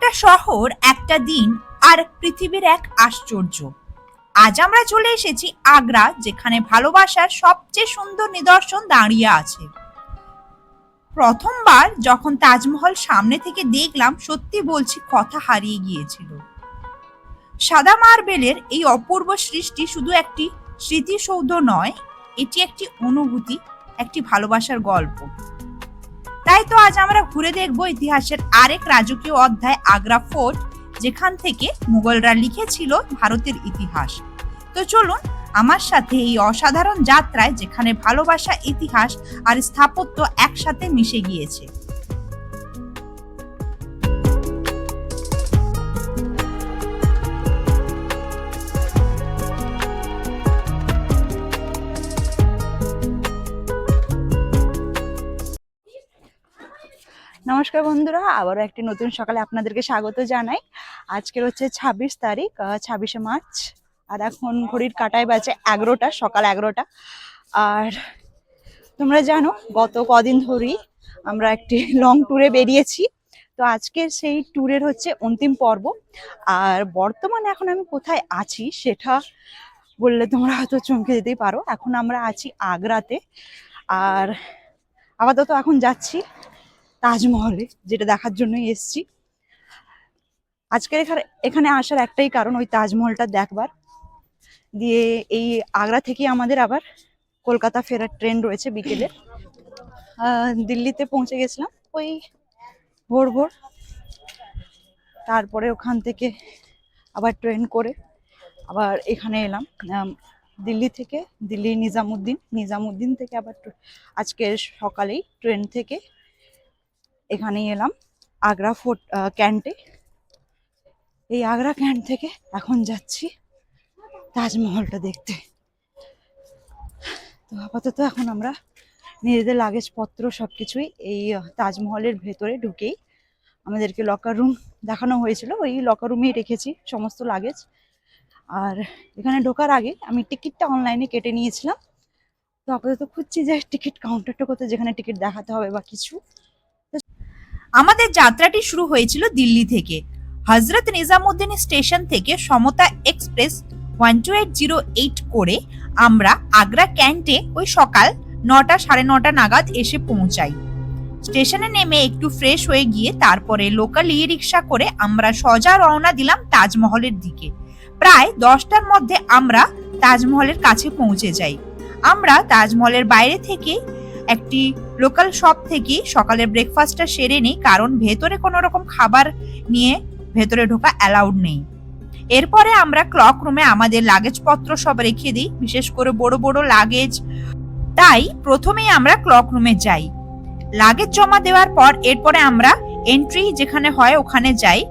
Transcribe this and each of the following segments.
একটা শহর, একটা দিন আর পৃথিবীর এক আশ্চর্য। আজ আমরা চলে এসেছি আগ্রা, যেখানে ভালোবাসার সবচেয়ে সুন্দর নিদর্শন দাঁড়িয়ে আছে। প্রথমবার যখন তাজমহল সামনে থেকে দেখলাম, সত্যি বলছি কথা হারিয়ে গিয়েছিল। সাদা মার্বেলের এই অপূর্ব সৃষ্টি শুধু একটি স্মৃতিসৌধ নয়, এটি একটি অনুভূতি, একটি ভালোবাসার গল্প। তাই তো আজ আমরা ঘুরে দেখব ইতিহাসের আরেক রাজকীয় অধ্যায়, আগ্রা ফোর্ট, যেখান থেকে মুঘলরা লিখেছিল ভারতের ইতিহাস। তো চলুন আমার সাথে এই অসাধারণ যাত্রায়, যেখানে ভালোবাসা, ইতিহাস আর স্থাপত্য একসাথে মিশে গিয়েছে। নমস্কার বন্ধুরা, আবারও একটি নতুন সকালে আপনাদেরকে স্বাগত জানাই। আজকের হচ্ছে 26 তারিখ, 26শে মার্চ, আর এখন ঘড়ির কাঁটায় বাজে 11টা, সকাল 11টা। আর তোমরা জানো গত কদিন ধরেই আমরা একটি লং ট্যুরে বেরিয়েছি। তো আজকের সেই ট্যুরের হচ্ছে অন্তিম পর্ব। আর বর্তমানে এখন আমি কোথায় আছি সেটা বললে তোমরা হয়তো চমকে যেতেই পারো। এখন আমরা আছি আগ্রাতে, আর আপাতত এখন যাচ্ছি তাজমহলে, যেটা দেখার জন্যই এসছি। আজকের এখানে আসার একটাই কারণ, ওই তাজমহলটা দেখবার। দিয়ে এই আগ্রা থেকে আমাদের আবার কলকাতা ফেরার ট্রেন রয়েছে বিকেলে। দিল্লিতে পৌঁছে গেছিলাম ওই ভোর ভোর। তারপরে ওখান থেকে আবার ট্রেন করে আবার এখানে এলাম দিল্লি নিজামুদ্দিন থেকে আবার আজকে সকালেই ট্রেন থেকে এখানেই এলাম আগ্রা ফোর্ট ক্যান্টে। এই আগ্রা ক্যান্ট থেকে এখন যাচ্ছি তাজমহলটা দেখতে। তো আপাতত এখন আমরা নিজেদের লাগেজপত্র সবকিছুই এই তাজমহলের ভেতরে ঢুকেই আমাদেরকে লকার রুম দেখানো হয়েছিল, ওই লকার রুমেই রেখেছি সমস্ত লাগেজ। আর এখানে ঢোকার আগে আমি টিকিটটা অনলাইনে কেটে নিয়েছিলাম। তো আপাতত খুঁজছি যে টিকিট কাউন্টারটা কোথায়, যেখানে টিকিট দেখাতে হবে বা কিছু। আমাদের যাত্রাটি শুরু হয়েছিল দিল্লি থেকে। হজরত নিজামুদ্দিন স্টেশন থেকে সমতা এক্সপ্রেস 12808 করে আমরা আগ্রা ক্যান্টে ওই সকাল 9টা, 9:30 নাগাদ এসে পৌঁছাই। স্টেশনে নেমে একটু ফ্রেশ হয়ে গিয়ে তারপরে লোকাল ই রিক্সা করে আমরা সোজা রওনা দিলাম তাজমহলের দিকে। প্রায় 10টার মধ্যে আমরা তাজমহলের কাছে পৌঁছে যাই। আমরা তাজমহলের বাইরে থেকে একটি লোকাল শপ থেকে সকালের ব্রেকফাস্টটা সেরে নিই, কারণ ভেতরে কোনো রকম খাবার নিয়ে ভেতরে ঢোকা অ্যালাউড নেই। এরপরে আমরা ক্লক রুমে আমাদের লাগেজপত্র সব রেখে দিই, বিশেষ করে বড় বড় লাগেজ। তাই প্রথমেই আমরা ক্লক রুমে যাই। লাগেজ জমা দেওয়ার পর এরপরে আমরা এন্ট্রি যেখানে হয় ওখানে যাই।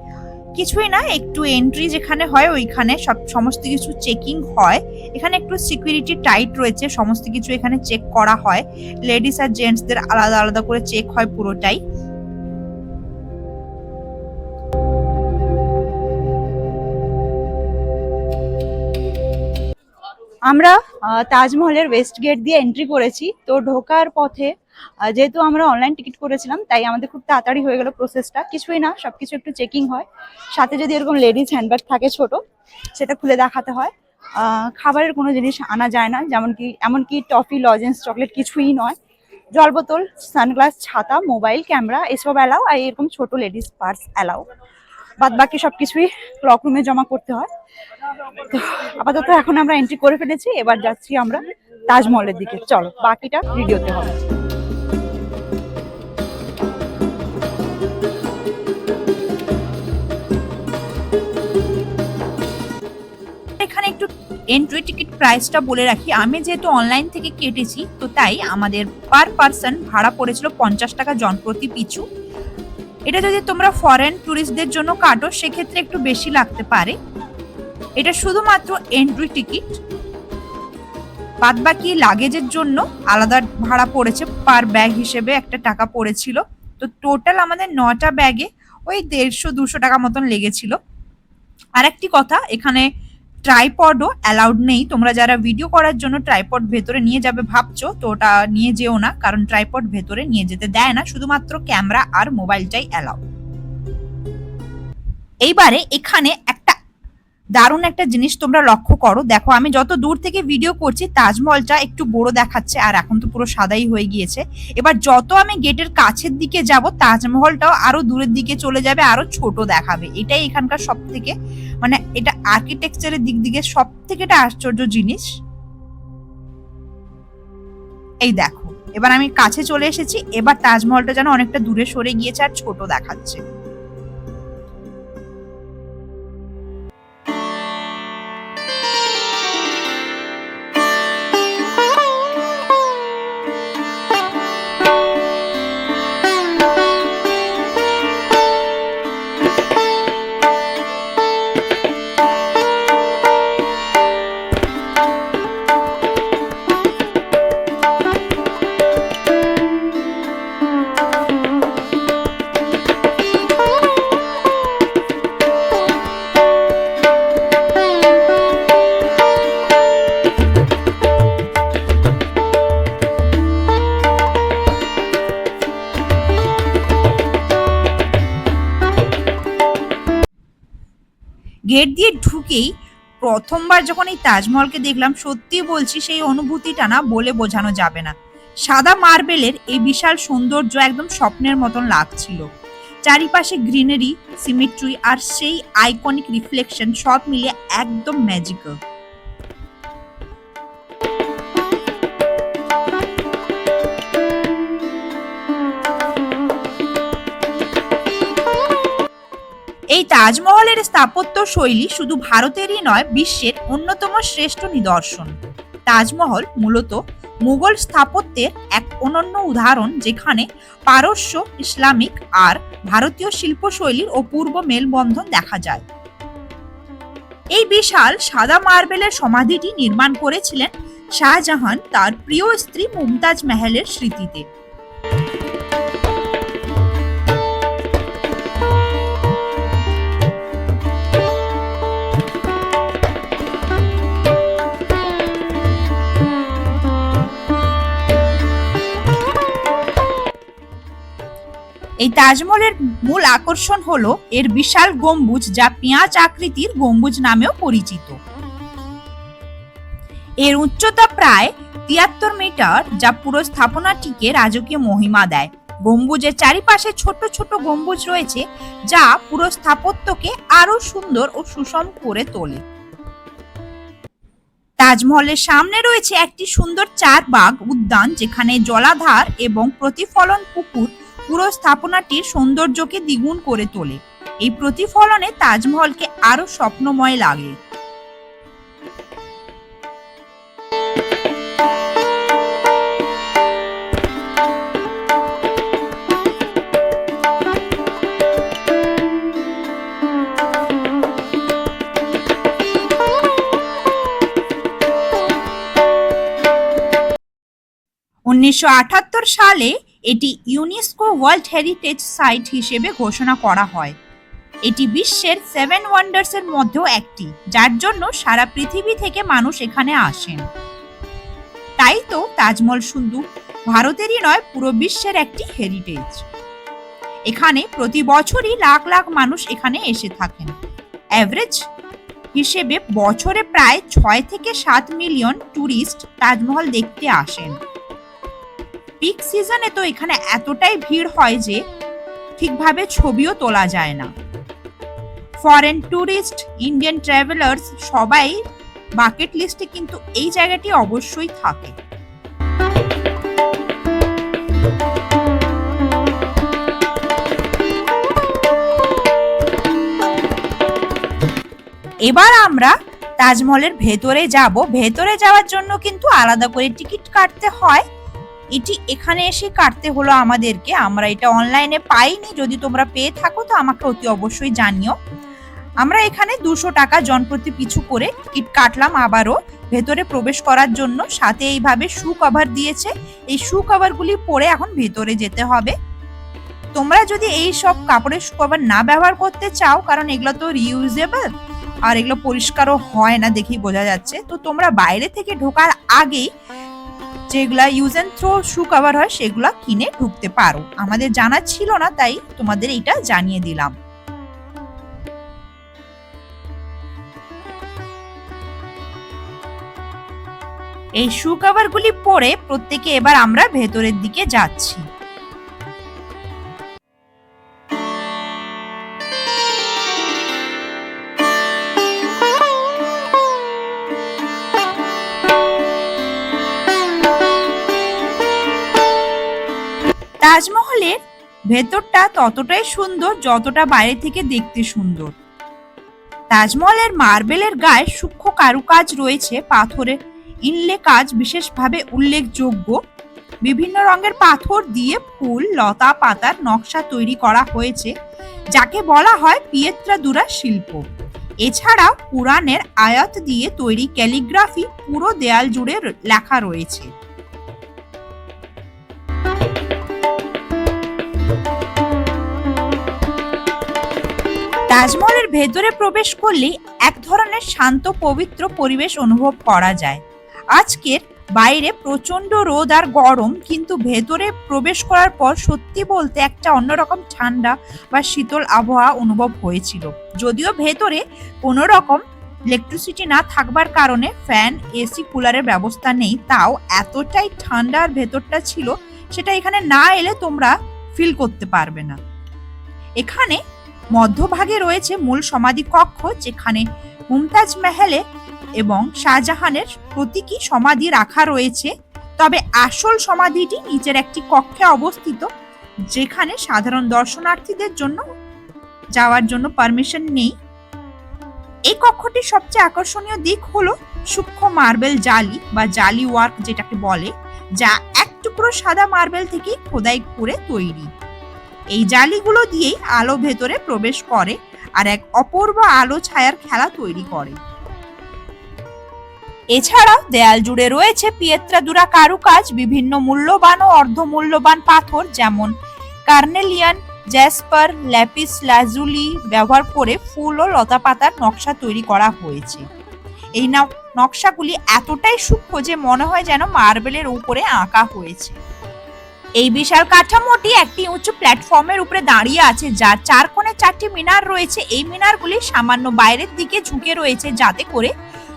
কিছুই না, একটু এন্ট্রি যেখানে হয় ওইখানে সমস্ত কিছু চেকিং হয়। এখানে একটু সিকিউরিটি টাইট রয়েছে, সমস্ত কিছু এখানে চেক করা হয়। লেডিস আর জেন্টসদের আলাদা আলাদা করে চেক হয় পুরোটাই। আমরা তাজমহলের ওয়েস্ট গেট দিয়ে এন্ট্রি করেছি। তো ঢোকার পথে যেহেতু আমরা অনলাইন টিকিট করেছিলাম, তাই আমাদের খুব তাড়াতাড়ি হয়ে গেল প্রসেসটা। কিছুই না, সবকিছু একটু চেকিং হয়। সাথে যদি এরকম লেডিস হ্যান্ডব্যাগ থাকে ছোট, সেটা খুলে দেখাতে হয়। খাবারের কোনো জিনিস আনা যায় না, এমনকি টফি, লজেন্স, চকলেট কিছুই নয়। জল বোতল, সানগ্লাস, ছাতা, মোবাইল, ক্যামেরা এসব অ্যালাউ, আর এরকম ছোট লেডিস পার্স অ্যালাউ। বাদ বাকি সবকিছুই ক্লক রুমে জমা করতে হয়। তো আপাতত এখন আমরা এন্ট্রি করে ফেলেছি, এবার যাচ্ছি আমরা তাজমহলের দিকে। চলো বাকিটা ভিডিওতে হবে। এখানে একটু এন্ট্রি টিকিট প্রাইসটা বলে রাখি। আমি যেহেতু অনলাইন থেকে কেটেছি, তো তাই আমাদের পার পারসন ভাড়া পড়েছিল 50 টাকা জন প্রতি পিছু। এটা যদি তোমরা ফরেন ট্যুরিস্টদের জন্য কাটো, সেক্ষেত্রে একটু বেশি লাগতে পারে। এটা শুধুমাত্র এন্ট্রি টিকিট, বাদ বাকি লাগেজের জন্য আলাদা ভাড়া পড়েছে। পার ব্যাগ হিসেবে একটা টাকা পড়েছিল। তো টোটাল আমাদের 9টা ব্যাগে ওই 150-200 টাকা মতন লেগেছিল। আর একটি কথা, এখানে ট্রাইপডও অ্যালাউড নেই। তোমরা যারা ভিডিও করার জন্য ট্রাইপড ভেতরে নিয়ে যাবে ভাবছো, তো ওটা নিয়ে যেও না, কারণ ট্রাইপড ভেতরে নিয়ে যেতে দেয় না, শুধুমাত্র ক্যামেরা আর মোবাইলটাই অ্যালাউ। এইবারে এখানে একটা দারুণ একটা জিনিস তোমরা লক্ষ্য করো। দেখো, আমি যত দূর থেকে ভিডিও করছি তাজমহলটা একটু বড় দেখাচ্ছে, আর এখন তো পুরো সাদাই হয়ে গিয়েছে। এবার যত আমি গেটের কাছের দিকে যাব তাজমহলটাও আরো দূরের দিকে চলে যাবে, আরো ছোট দেখাবে। এটাই এখানকার সব থেকে, মানে এটা আর্কিটেকচারের দিক থেকে সব থেকে একটা আশ্চর্য জিনিস। এই দেখো, এবার আমি কাছে চলে এসেছি। এবার তাজমহলটা যেন অনেকটা দূরে সরে গিয়েছে আর ছোট দেখাচ্ছে। গেট দিয়ে ঢুকেই প্রথমবার যখন এই তাজমহলকে দেখলাম, সত্যি বলছি সেই অনুভূতিটা না বলে বোঝানো যাবে না। সাদা মার্বেলের এই বিশাল সৌন্দর্য একদম স্বপ্নের মতন লাগছিল। চারিপাশে গ্রিনারি, সিমেট্রি আর সেই আইকনিক রিফ্লেকশন সব মিলে একদম ম্যাজিক্যাল। এই তাজমহলের স্থাপত্য শৈলী শুধু ভারতেরই নয়, বিশ্বের অন্যতম শ্রেষ্ঠ নিদর্শন। তাজমহল মূলত মুঘল স্থাপত্যের এক অনন্য উদাহরণ, যেখানে পারস্য, ইসলামিক আর ভারতীয় শিল্পশৈলীর অপূর্ব মেলবন্ধন দেখা যায়। এই বিশাল সাদা মার্বেলের সমাধিটি নির্মাণ করেছিলেন শাহজাহান তার প্রিয় স্ত্রী মুমতাজ মেহেলের স্মৃতিতে। এই তাজমহলের মূল আকর্ষণ হলো এর বিশাল গম্বুজ, যা পেঁয়াজ আকৃতির গম্বুজ নামেও পরিচিত। এর উচ্চতা প্রায় ৭৩ মিটার, যা পুরো স্থাপনাটিকে রাজকীয় মহিমা দেয়। গম্বুজের চারিপাশে ছোট ছোট গম্বুজ রয়েছে, যা পুরো স্থাপত্যকে আরো সুন্দর ও সুষম করে তোলে। তাজমহলের সামনে রয়েছে একটি সুন্দর চারবাগ উদ্যান, যেখানে জলাধার এবং প্রতিফলন পুকুর পুরো স্থাপনাটির সৌন্দর্যকে দ্বিগুণ করে তোলে। এই প্রতিফলনে তাজমহলকে আরো স্বপ্নময় লাগে। ১৯৭৮ সালে এটি ইউনেস্কো ওয়ার্ল্ড হেরিটেজ সাইট হিসেবে ঘোষণা করা হয়। এটি বিশ্বের 7 ওয়ান্ডার্স এর মধ্যেও একটি, যার জন্য সারা পৃথিবী থেকে মানুষ এখানে আসেন। তাই তো তাজমহল শুধু ভারতেরই নয়, পুরো বিশ্বের একটি হেরিটেজ। এখানে প্রতি বছরই লাখ লাখ মানুষ এখানে এসে থাকেন। এভারেজ হিসেবে বছরে প্রায় 6 থেকে 7 মিলিয়ন টুরিস্ট তাজমহল দেখতে আসেন। পিক সিজনে তো এখানে এতটাই ভিড় হয় যে ঠিকভাবে ছবিও তোলা যায় না। ফরেন টুরিস্ট, ইন্ডিয়ান ট্রাভেলার্স সবাই বাকেট লিস্টে কিন্তু এই জায়গাটি অবশ্যই থাকে। এবার আমরা তাজমহলের ভেতরে যাব। ভেতরে যাওয়ার জন্য কিন্তু আলাদা করে টিকিট কাটতে হয়। এটি এখানে এসে কাটতে হলো আমাদেরকে। আমরা এটা অনলাইনে পাইনি, যদি তোমরা পেয়ে থাকো তো আমাকে অতি অবশ্যই জানিও। আমরা এখানে 200 টাকা জনপ্রতি পিছু করে টিকিট কাটলাম আবারও ভেতরে প্রবেশ করার জন্য। সাথে এইভাবে শু কভার দিয়েছে, এই শু কভারগুলি পরে এখন ভেতরে যেতে হবে। তোমরা যদি এই সব কাপড়ের শু কভার না ব্যবহার করতে চাও, কারণ এগুলো তো রিইউজেবল আর এগুলো পরিষ্কারও হয় না, দেখেই বোঝা যাচ্ছে, তো তোমরা বাইরে থেকে ঢোকার আগেই যেগুলা use and throw shoe cover হয় সেগুলা কিনে ঢুকতে পারো। আমাদের জানা ছিল না, তাই তোমাদের এটা জানিয়ে দিলাম। এই শু কভারগুলি পরে প্রত্যেকে এবার আমরা ভেতরের দিকে যাচ্ছি। তাজমহলের ভেতরটা ততটাই সুন্দর যতটা বাইরে থেকে দেখতে সুন্দর। তাজমহলের মার্বেলের গায়ে সূক্ষ্ম কারুকাজ রয়েছে, পাথরের ইনলে কাজ বিশেষভাবে উল্লেখযোগ্য। বিভিন্ন রঙের পাথর দিয়ে ফুল, লতা পাতার নকশা তৈরি করা হয়েছে, যাকে বলা হয় পিয়েত্রাদুরা শিল্প। এছাড়াও কুরআনের আয়াত দিয়ে তৈরি ক্যালিগ্রাফি পুরো দেয়াল জুড়ে লেখা রয়েছে। তাজমহলের ভেতরে প্রবেশ করলেই এক ধরনের শান্ত পবিত্র পরিবেশ অনুভব করা যায়। আজকের বাইরে প্রচন্ড রোদ আর গরম, কিন্তু ভেতরে প্রবেশ করার পর সত্যি বলতে একটা অন্যরকম ঠান্ডা বা শীতল আবহাওয়া অনুভব হয়েছিল। যদিও ভেতরে কোনো রকম ইলেকট্রিসিটি না থাকবার কারণে ফ্যান, এসি, কুলারের ব্যবস্থা নেই, তাও এতটাই ঠান্ডা আর ভেতরটা ছিল, সেটা এখানে না এলে তোমরা ফিল করতে পারবে না। এখানে মধ্যভাগে রয়েছে মূল সমাধি কক্ষ, যেখানে মুমতাজ মেহেলে এবং শাহজাহানের প্রতীকী সমাধি রাখা রয়েছে। তবে আসল সমাধিটি নিচের একটি কক্ষে অবস্থিত, যেখানে সাধারণ দর্শনার্থীদের জন্য যাওয়ার জন্য পারমিশন নেই। এই কক্ষটির সবচেয়ে আকর্ষণীয় দিক হলো সূক্ষ্ম মার্বেল জালি বা জালি ওয়ার্ক যেটাকে বলে, যা এক টুকরো সাদা মার্বেল থেকে খোদাই করে তৈরি। এই জালিগুলো দিয়েই আলো ভেতরে প্রবেশ করে আর এক অপূর্ব আলো ছায়ার খেলা তৈরি করে। এছাড়াও দেয়াল জুড়ে রয়েছে পিয়েত্রাদুরা কারুকাজ, বিভিন্ন মূল্যবান ও অর্ধমূল্যবান পাথর যেমন কার্নেলিয়ান, জ্যাসপার, ল্যাপিস লাজুলি ব্যবহার করে ফুল ও লতা পাতার নকশা তৈরি করা হয়েছে। এই নকশাগুলি এতটাই সূক্ষ্ম যে মনে হয় যেন মার্বেলের উপরে আঁকা হয়েছে। এই বিশাল কাঠামোটি একটি উঁচু প্ল্যাটফর্মের উপরে দাঁড়িয়ে আছে, যার চার কোণে 4টি মিনার রয়েছে। এই মিনারগুলি সামান্য বাইরের দিকে ঝুঁকে রয়েছে, যাতে করে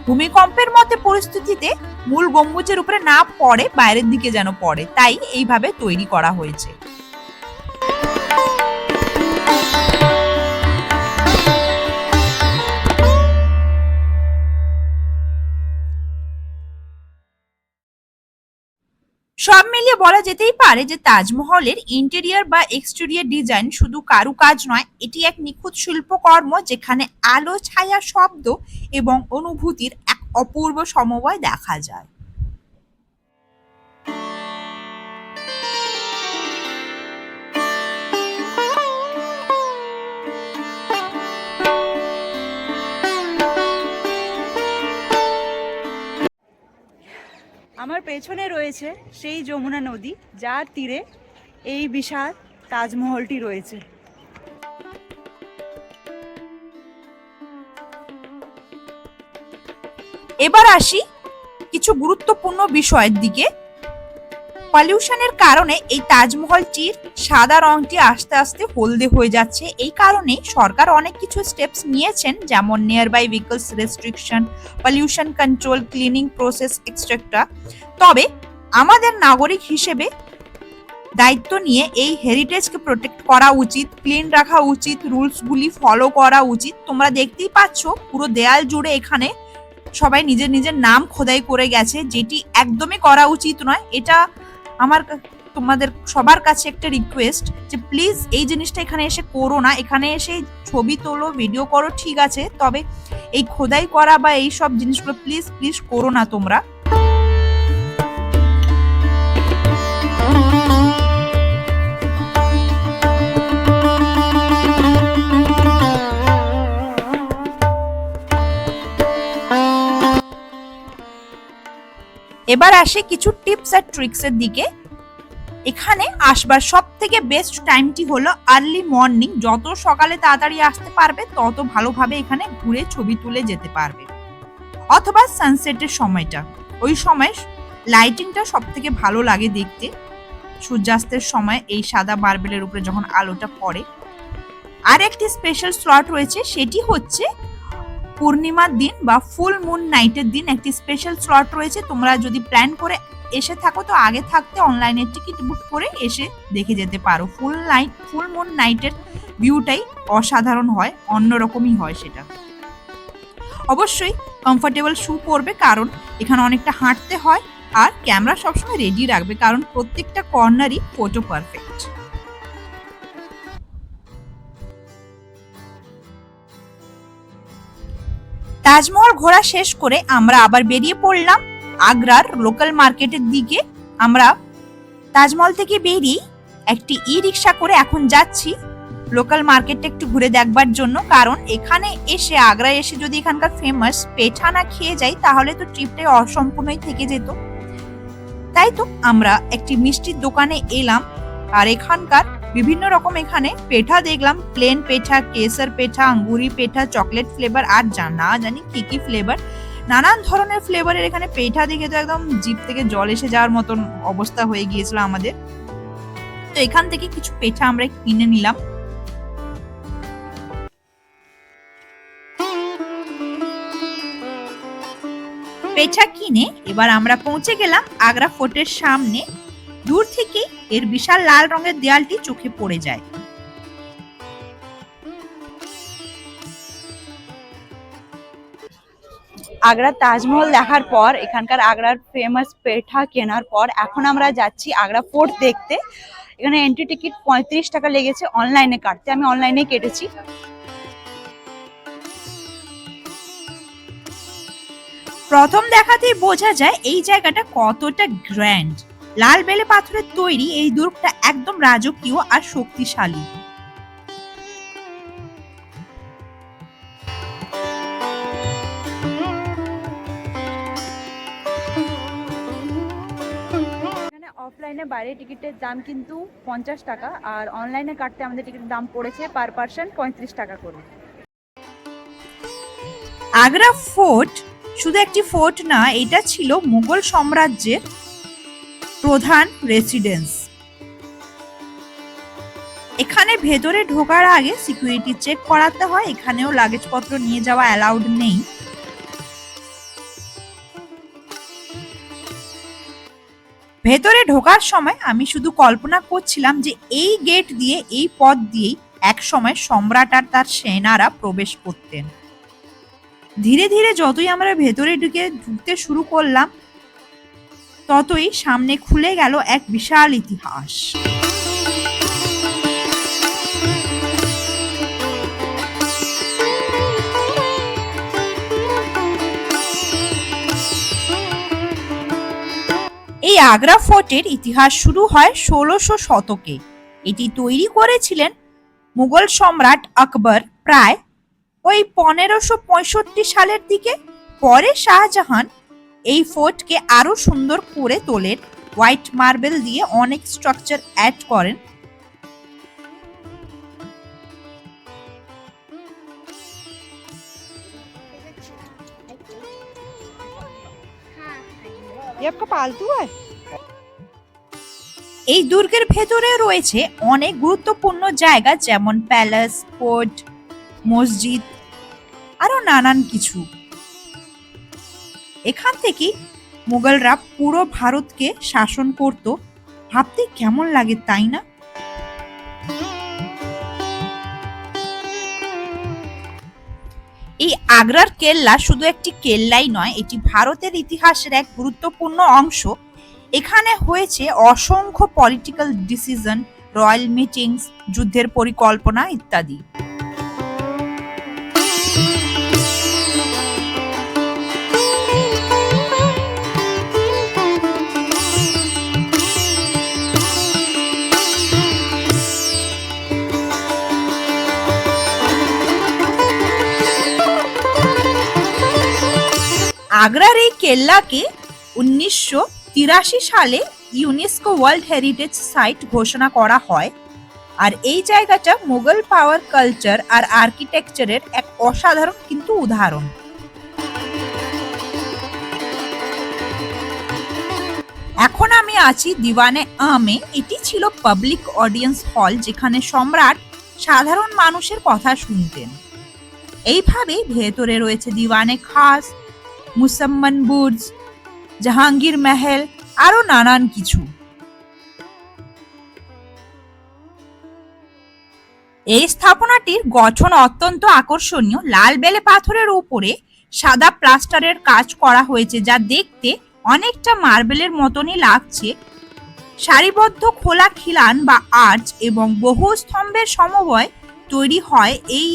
ভূমিকম্পের মতো পরিস্থিতিতে মূল গম্বুজের উপরে না পড়ে, বাইরের দিকে যেন পড়ে, তাই এইভাবে তৈরি করা হয়েছে। সব মিলিয়ে বলা যেতেই পারে যে তাজমহলের ইন্টেরিয়র বা এক্সটেরিয়র ডিজাইন শুধু কারুকাজ নয়, এটি এক নিখুঁত শিল্পকর্ম, যেখানে আলো, ছায়া, শব্দ এবং অনুভূতির এক অপূর্ব সমন্বয় দেখা যায়। আমার পেছনে রয়েছে সেই যমুনা নদী, যার তীরে এই বিশাল তাজমহলটি রয়েছে। এবার আসি কিছু গুরুত্বপূর্ণ বিষয়ের দিকে। পলিউশনের কারণে এই তাজমহলটির সাদা রংটি আস্তে আস্তে হলদে হয়ে যাচ্ছে। এই কারণে সরকার অনেক কিছু স্টেপস নিয়েছেন, যেমন nearby vehicles restriction, pollution control, cleaning process etcetera. তবে আমাদের নাগরিক হিসেবে দায়িত্ব নিয়ে এই হেরিটেজকে প্রোটেক্ট করা উচিত, ক্লিন রাখা উচিত, রুলসগুলি ফলো করা উচিত। তোমরা দেখতেই পাচ্ছ পুরো দেয়াল জুড়ে এখানে সবাই নিজের নিজের নাম খোদাই করে গেছে, যেটি একদমই করা উচিত নয়। এটা আমার তোমাদের সবার কাছে একটা রিকোয়েস্ট যে প্লিজ এই জিনিসটা এখানে এসে করো না। এখানে এসে ছবি তোলো, ভিডিও করো, ঠিক আছে, তবে এই খোদাই করা বা এই সব জিনিসগুলো প্লিজ প্লিজ করো না তোমরা। এবার আসে কিছু টিপস আর ট্রিক্স এর দিকে। এখানে আসবার সব থেকে বেস্ট টাইমটি হলো আর্লি মর্নিং। যত সকালে তাড়াতাড়ি আসতে পারবে তত ভালোভাবে এখানে ঘুরে ছবি তুলে যেতে পারবে। অথবা সানসেটের সময়টা, ওই সময় লাইটিংটা সব থেকে ভালো লাগে দেখতে। সূর্যাস্তের সময় এই সাদা মার্বেলের উপরে যখন আলোটা পড়ে। আর একটি স্পেশাল স্লট রয়েছে, সেটি হচ্ছে পূর্ণিমার দিন বা ফুল মুন নাইটের দিন একটি স্পেশাল স্লট রয়েছে। তোমরা যদি প্ল্যান করে এসে থাকো তো আগে থাকতে অনলাইনে টিকিট বুক করে এসে দেখে যেতে পারো। ফুল মুন নাইটের ভিউটাই অসাধারণ হয়, অন্যরকমই হয় সেটা। অবশ্যই কমফোর্টেবল শু পরবে, কারণ এখানে অনেকটা হাঁটতে হয়। আর ক্যামেরা সবসময় রেডি রাখবে, কারণ প্রত্যেকটা কর্নারই ফটো পারফেক্ট। তাজমহল ঘোরা শেষ করে আমরা আবার বেরিয়ে পড়লাম আগ্রার লোকাল মার্কেটের দিকে। আমরা তাজমহল থেকে বেরিয়ে একটি ই রিক্সা করে এখন যাচ্ছি লোকাল মার্কেটটা একটু ঘুরে দেখবার জন্য, কারণ এখানে এসে আগ্রায় এসে যদি এখানকার ফেমাস পেঠা না খেয়ে যাই তাহলে তো ট্রিপটাই অসম্পূর্ণই থেকে যেত। তাই তো আমরা একটি মিষ্টির দোকানে এলাম, আর এখানকার বিভিন্ন রকম এখানে পেঠা দেখলাম, প্লেন পেঠা, কেসর পেঠা, আঙ্গুরি পেঠা, চকলেট ফ্লেভার, আর না জানি কি কি ফ্লেভার, নানান ধরনের ফ্লেভারের এখানে পেঠা দেখে তো একদম জিভ থেকে জল এসে যাওয়ার মতন অবস্থা হয়ে গিয়েছিল আমাদের। তো এখান থেকে কিছু পেঠা আমরা কিনে নিলাম। পেঠা কিনে এবার আমরা পৌঁছে গেলাম আগ্রা ফোর্টের সামনে। দূর থেকে এর বিশাল লাল রঙের দেয়ালটি চোখে পড়ে যায়। আগ্রার তাজমহল দেখার পর, এখানকার আগ্রার ফেমাস পেঠা কেনার পর এখন আমরা যাচ্ছি আগ্রা ফোর্ট দেখতে। এখানে এন্ট্রি টিকিট 35 টাকা লেগেছে অনলাইনে কাটতে, আমি অনলাইনে কেটেছি। প্রথম দেখাতেই বোঝা যায় এই জায়গাটা কতটা গ্র্যান্ড। লাল বেলে পাথরের তৈরি এই দুর্গটা একদম রাজকীয় আর শক্তিশালী। এখানে অফলাইনে বাইরে টিকিটের দাম কিন্তু 50 টাকা, আর অনলাইনে কাটতে আমাদের টিকিটের দাম পড়েছে পার পার্সন 35 টাকা করে। আগ্রা ফোর্ট শুধু একটি ফোর্ট না, এটা ছিল মুঘল সাম্রাজ্যের প্রধান রেসিডেন্স। এখানে ভেতরে ঢোকার আগে সিকিউরিটি চেক করাতে হয়, এখানেও লাগেজপত্র নিয়ে যাওয়া অ্যালাউড নেই। ভেতরে ঢোকার সময় আমি শুধু কল্পনা করছিলাম যে এই গেট দিয়ে, এই পথ দিয়েই এক সময় সম্রাট আর তার সেনারা প্রবেশ করতেন। ধীরে ধীরে যতই আমরা ভেতরে ঢুকতে শুরু করলাম ততই সামনে খুলে গেল এক বিশাল ইতিহাস। এই আগ্রা ফোর্টের ইতিহাস শুরু হয় 1600 শতকে। এটি তৈরি করেছিলেন মুঘল সম্রাট আকবর প্রায় ওই 1565 সালের দিকে। পরে শাহজাহান এই ফোর্টকে আরো সুন্দর করে তোলেন, হোয়াইট মার্বেল দিয়ে অনেক স্ট্রাকচার অ্যাড করেন। এই দুর্গের ভেতরে রয়েছে অনেক গুরুত্বপূর্ণ জায়গা, যেমন প্যালেস, ফোর্ট, মসজিদ, আরো নানান কিছু। এখান থেকে মুঘলরা পুরো ভারতকে শাসন করত। ভাবতে কেমন লাগে, তাই না? এই আগ্রার কেল্লা শুধু একটি কেল্লাই নয়, এটি ভারতের ইতিহাসের এক গুরুত্বপূর্ণ অংশ। এখানে হয়েছে অসংখ্য পলিটিক্যাল ডিসিশন, রয়্যাল মিটিংস, যুদ্ধের পরিকল্পনা ইত্যাদি। আগ্রার এই কেল্লাকে 1983 সালে ইউনেস্কো ওয়ার্ল্ড হেরিটেজ সাইট ঘোষণা করা হয়। আর এই জায়গাটা মুঘল পাওয়ার, কালচার আর আর্কিটেকচারের এক অসাধারণ কিন্তু উদাহরণ। এখন আমি আছি দিওয়ানে আমে। এটি ছিল পাবলিক অডিয়েন্স হল, যেখানে সম্রাট সাধারণ মানুষের কথা শুনতেন। এইভাবে ভেতরে রয়েছে দিওয়ানে খাস, মুসাম্মান বুর্জ, জাহাঙ্গীর মহল, আরো নানান কিছু। এই স্থাপনাটির গঠন অত্যন্ত আকর্ষণীয়। লাল বেলে পাথরের উপরে সাদা প্লাস্টারের কাজ করা হয়েছে, যা দেখতে অনেকটা মার্বেলের মতনই লাগছে। সারিবদ্ধ খোলা খিলান বা আর্চ এবং বহু স্তম্ভের সমন্বয়ে তৈরি হয় এই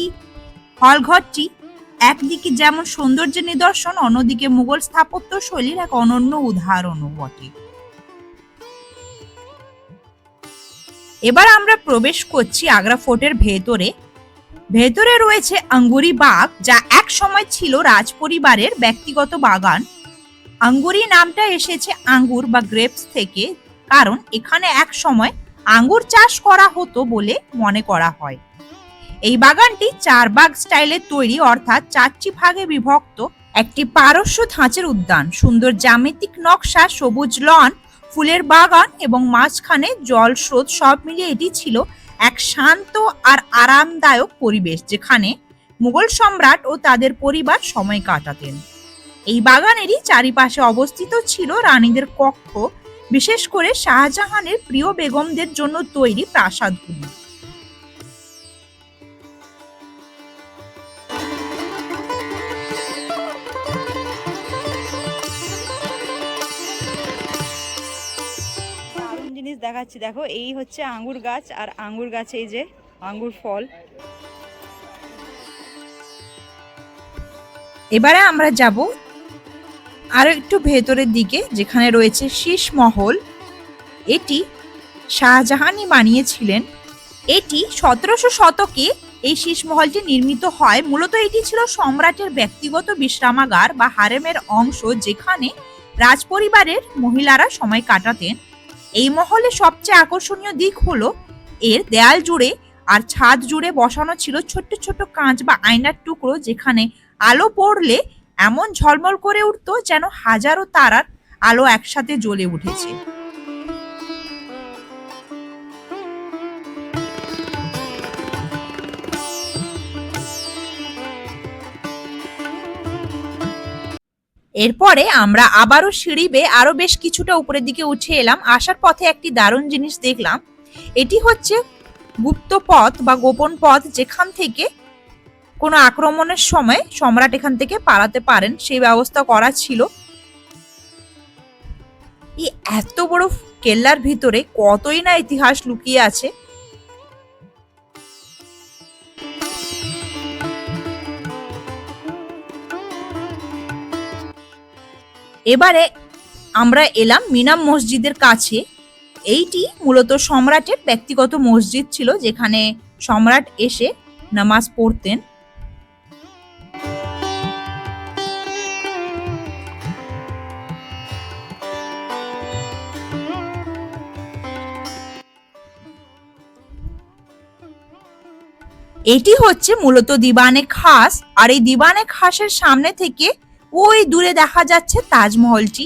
হলঘরটি। একদিকে যেমন সৌন্দর্যের নিদর্শন, অন্যদিকে মুঘল স্থাপত্য শৈলীর এক অনন্য উদাহরণও বটে। এবার আমরা প্রবেশ করছি আগ্রা ফোর্টের ভেতরে। ভেতরে রয়েছে আঙ্গুরি বাগ, যা এক সময় ছিল রাজপরিবারের ব্যক্তিগত বাগান। আঙ্গুরি নামটা এসেছে আঙ্গুর বা গ্রেপস থেকে, কারণ এখানে এক সময় আঙ্গুর চাষ করা হতো বলে মনে করা হয়। এই বাগানটি 4 ভাগ স্টাইলে তৈরি, অর্থাৎ 4টি ভাগে বিভক্ত একটি পারস্য ধাঁচের উদ্যান। সুন্দর জ্যামিতিক নকশা, সবুজ লন, ফুলের বাগান এবং মাঝখানে জল স্রোত, সব মিলিয়ে এটি ছিল এক শান্ত আর আরামদায়ক পরিবেশ, যেখানে মুঘল সম্রাট ও তাদের পরিবার সময় কাটাতেন। এই বাগানেরই চারিপাশে অবস্থিত ছিল রানীদের কক্ষ, বিশেষ করে শাহজাহানের প্রিয় বেগমদের জন্য তৈরি প্রাসাদগুলি। দারুণ জিনিস দেখাচ্ছি, দেখো এই হচ্ছে আঙ্গুর গাছ, আর আঙ্গুর গাছে এই যে আঙ্গুর ফল। এবারে আমরা যাব আরো একটু ভেতরের দিকে, যেখানে রয়েছে শীষ মহল। এটি শাহজাহানই বানিয়েছিলেন। এটি 1700 শতকে এই শীষ মহলটি নির্মিত হয়। মূলত এটি ছিল সম্রাটের ব্যক্তিগত বিশ্রামাগার বা হারেমের অংশ, যেখানে রাজপরিবারের মহিলারা সময় কাটাতেন। এই মহলে সবচেয়ে আকর্ষণীয় দিক হলো এর দেয়াল জুড়ে আর ছাদ জুড়ে বসানো ছিল ছোট্ট ছোট্ট কাঁচ বা আয়নার টুকরো, যেখানে আলো পড়লে এমন ঝলমল করে উঠতো যেন হাজারো তারার আলো একসাথে জ্বলে উঠেছে। এরপরে আমরা আবারও সিঁড়ি বেয়ে আরো বেশ কিছুটা উপরের দিকে উঠে এলাম। আসার পথে একটি দারুণ জিনিস দেখলাম। এটি হচ্ছে গুপ্ত পথ বা গোপন পথ, যেখান থেকে কোনো আক্রমণের সময় সম্রাট এখান থেকে পালাতে পারেন, সেই ব্যবস্থা করা ছিল। এই এত বড় কেল্লার ভিতরে কতই না ইতিহাস লুকিয়ে আছে। এবারে আমরা এলাম মিনাম মসজিদের কাছে। এইটি মূলত সম্রাটের ব্যক্তিগত মসজিদ ছিল, যেখানে সম্রাট এসে নামাজ পড়তেন। এটি হচ্ছে মূলত দিবানে খাস, আর এই দিবানে খাসের সামনে থেকে ওই দূরে দেখা যাচ্ছে তাজমহলটি।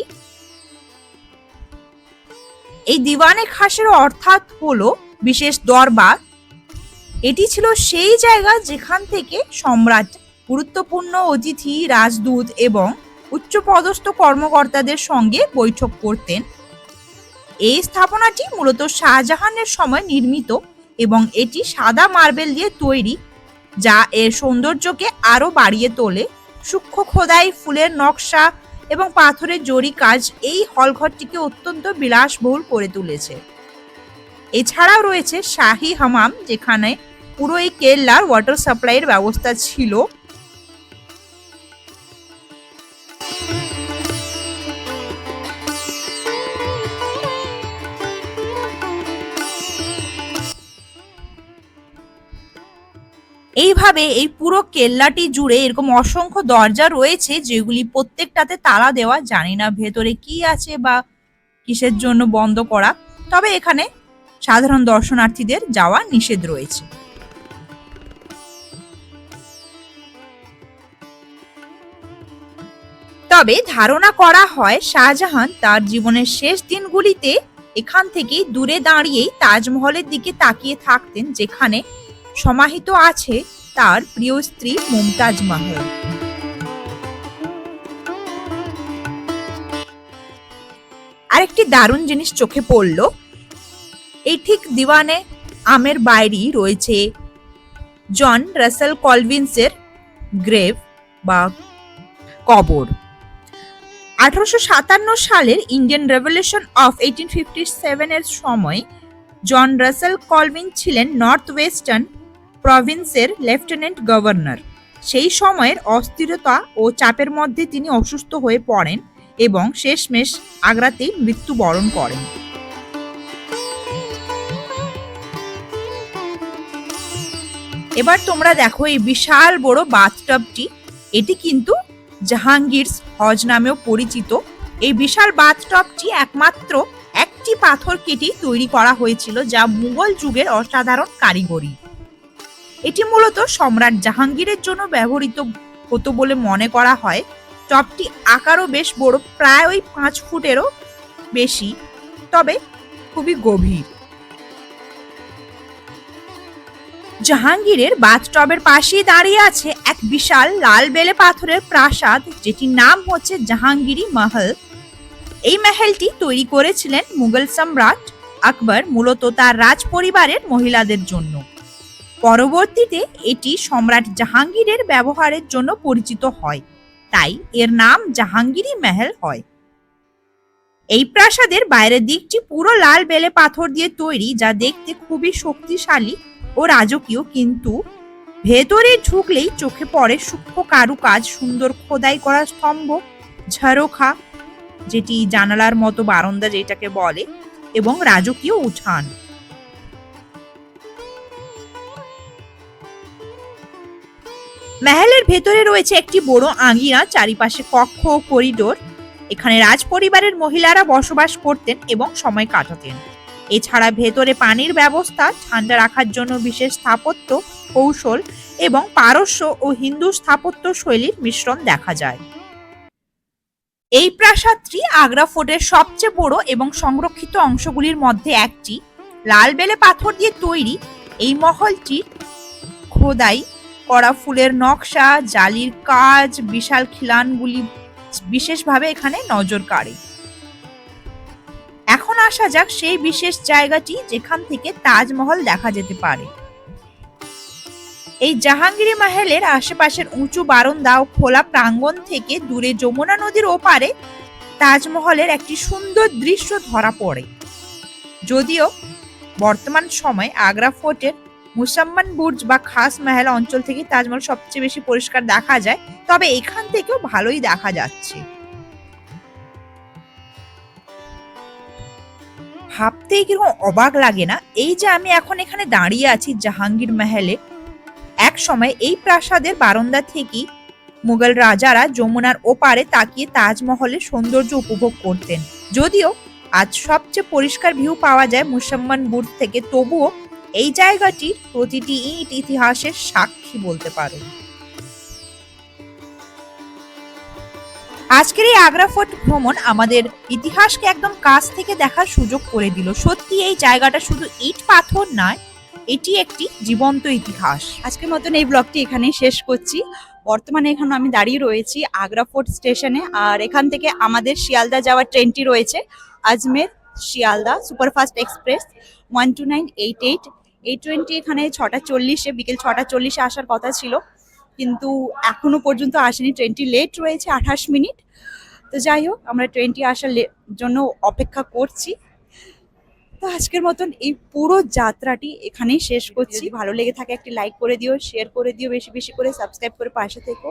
এই দিওয়ানে খাসের অর্থাৎ হলো বিশেষ দরবার। এটি ছিল সেই জায়গা যেখান থেকে সম্রাট গুরুত্বপূর্ণ অতিথি, রাজদূত এবং উচ্চপদস্থ কর্মকর্তাদের সঙ্গে বৈঠক করতেন। এই স্থাপনাটি মূলত শাহজাহানের সময় নির্মিত এবং এটি সাদা মার্বেল দিয়ে তৈরি, যা এর সৌন্দর্যকে আরো বাড়িয়ে তোলে। সূক্ষ্ম খোদাই, ফুলের নকশা এবং পাথরের জরি কাজ এই হলঘরটিকে অত্যন্ত বিলাসবহুল করে তুলেছে। এছাড়াও রয়েছে শাহী হামাম, যেখানে পুরো এই কেল্লার ওয়াটার সাপ্লাইয়ের ব্যবস্থা ছিল। এইভাবে এই পুরো কেল্লাটি জুড়ে এরকম অসংখ্য দরজা রয়েছে, যেগুলি প্রত্যেকটাতে তালা দেওয়া। জানি না ভেতরে কি আছে বা কিসের জন্য বন্ধ করা, তবে এখানে সাধারণ দর্শনার্থীদের যাওয়া নিষেধ রয়েছে। তবে ধারণা করা হয় শাহজাহান তার জীবনের শেষ দিনগুলিতে এখান থেকেই দূরে দাঁড়িয়েই তাজমহলের দিকে তাকিয়ে থাকতেন, যেখানে সমাহিত আছে তার প্রিয় স্ত্রী মুমতাজ মহল। আরেকটি দারুণ জিনিস চোখে পড়ল, এই ঠিক দিওয়ানে আমের বাইরেই রয়েছে জন রাসেল কলভিন্সের গ্রেভ বা কবর। 1857 সালের ইন্ডিয়ান রেভলিউশন অফ 1857 এর সময় জন রাসেল কলভিন ছিলেন নর্থ ওয়েস্টার্ন প্রভিন্সের লেফটেন্যান্ট গভর্নর। সেই সময়ের অস্থিরতা ও চাপের মধ্যে তিনি অসুস্থ হয়ে পড়েন এবং শেষমেশ আগ্রাতেই মৃত্যুবরণ করেন। এবার তোমরা দেখো এই বিশাল বড় বাথটবটি, এটি কিন্তু জাহাঙ্গীর হজ নামেও পরিচিত। এই বিশাল বাথটবটি একমাত্র একটি পাথর কেটেই তৈরি করা হয়েছিল, যা মুঘল যুগের অসাধারণ কারিগরি। এটি মূলত সম্রাট জাহাঙ্গীরের জন্য ব্যবহৃত হতো বলে মনে করা হয়। টবটি আকারও বেশ বড়, প্রায় ওই 5 ফুটেরও বেশি, তবে খুবই গভীর। জাহাঙ্গীরের বাথটবের পাশেই দাঁড়িয়ে আছে এক বিশাল লাল বেলে পাথরের প্রাসাদ, যেটির নাম হচ্ছে জাহাঙ্গীরি মহল। এই মহলটি তৈরি করেছিলেন মুঘল সম্রাট আকবর মূলত তার রাজ পরিবারের মহিলাদের জন্য। পরবর্তীতে এটি সম্রাট জাহাঙ্গীরের ব্যবহারের জন্য পরিচিত হয়, তাই এর নাম জাহাঙ্গীরি মহল হয়। এই প্রাসাদের বাইরের দিকটি পুরো লাল বেলে পাথর দিয়ে তৈরি, যা দেখতে খুবই শক্তিশালী ও রাজকীয়, কিন্তু ভেতরে ঢুকলেই চোখে পড়ে সূক্ষ্ম কারুকাজ, সুন্দর খোদাই করা স্তম্ভ, ঝরোখা যেটি জানালার মতো বারান্দা যেটাকে বলে, এবং রাজকীয় উঠান। মহলের ভেতরে রয়েছে একটি বড় আঙিনা, চারিপাশে কক্ষ ও করিডোর। এখানে রাজ পরিবারের মহিলারা বসবাস করতেন এবং সময় কাটাতেন। এছাড়া ভেতরে পানির ব্যবস্থা, ঠান্ডা রাখার জন্য বিশেষ স্থাপত্য কৌশল এবং পারস্য ও হিন্দু স্থাপত্য শৈলীর মিশ্রণ দেখা যায়। এই প্রাসাদটি আগ্রা ফোর্টের সবচেয়ে বড় এবং সংরক্ষিত অংশগুলির মধ্যে একটি। লাল বেলে পাথর দিয়ে তৈরি এই মহলটির খোদাই করা ফুলের নকশা, জালির কাজ, বিশাল খিলানগুলি বিশেষভাবে এখানে নজর কাড়ে। এখন আসা যাক সেই বিশেষ জায়গাটি যেখান থেকে তাজমহল দেখা যেতে পারে। এই জাহাঙ্গীরি মহলের আশেপাশের উঁচু বারান্দা ও খোলা প্রাঙ্গণ থেকে দূরে যমুনা নদীর ওপারে তাজমহলের একটি সুন্দর দৃশ্য ধরা পড়ে। যদিও বর্তমান সময় আগ্রা ফোর্টের মুসাম্মান বুর্জ বা খাস মহল অঞ্চল থেকে তাজমহল সবচেয়ে বেশি পরিষ্কার দেখা যায়, তবে এখান থেকেও ভালোই দেখা যাচ্ছে। ভাবতেই কিরকম অবাক লাগে না, এই যে আমি এখন এখানে দাঁড়িয়ে আছি জাহাঙ্গীর মহলে। এক সময় এই প্রাসাদের বারান্দা থেকেই মুঘল রাজারা যমুনার ওপারে তাকিয়ে তাজমহলের সৌন্দর্য উপভোগ করতেন। যদিও আজ সবচেয়ে পরিষ্কার ভিউ পাওয়া যায় মুসাম্মান বুর্জ থেকে, তবুও এই জায়গাটির প্রতিটি ইট ইতিহাসের সাক্ষী বলতে পারে। আজকের এই আগ্রা ফোর্ট ভ্রমণ আমাদের ইতিহাসকে একদম কাছ থেকে দেখার সুযোগ করে দিল। সত্যি এই জায়গাটা শুধু ইট পাথর নয়, এটি একটি জীবন্ত ইতিহাস। আজকের মতন এই ব্লগটি এখানেই শেষ করছি। বর্তমানে এখানে আমি দাঁড়িয়ে রয়েছি আগ্রা ফোর্ট স্টেশনে, আর এখান থেকে আমাদের শিয়ালদা যাওয়ার ট্রেনটি রয়েছে আজমের শিয়ালদা সুপারফাস্ট এক্সপ্রেস 12988। এই ট্রেনটি এখানে 6:40-এ বিকেল 6:40-এ আসার কথা ছিল, কিন্তু এখনো পর্যন্ত আসেনি। ট্রেনটি লেট রয়েছে 28 মিনিট। তো যাই হোক, আমরা ট্রেনটি আসার জন্য অপেক্ষা করছি। তো আজকের মতন এই পুরো যাত্রাটি এখানেই শেষ করছি। ভালো লেগে থাকে একটি লাইক করে দিও, শেয়ার করে দিও, বেশি বেশি করে সাবস্ক্রাইব করে পাশে থেকো।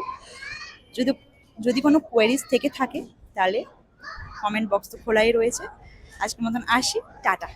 যদি কোনো কোয়েরিজ থেকে থাকে তাহলে কমেন্ট বক্স তো খোলাই রয়েছে। আজকের মতন আসি, টাটা।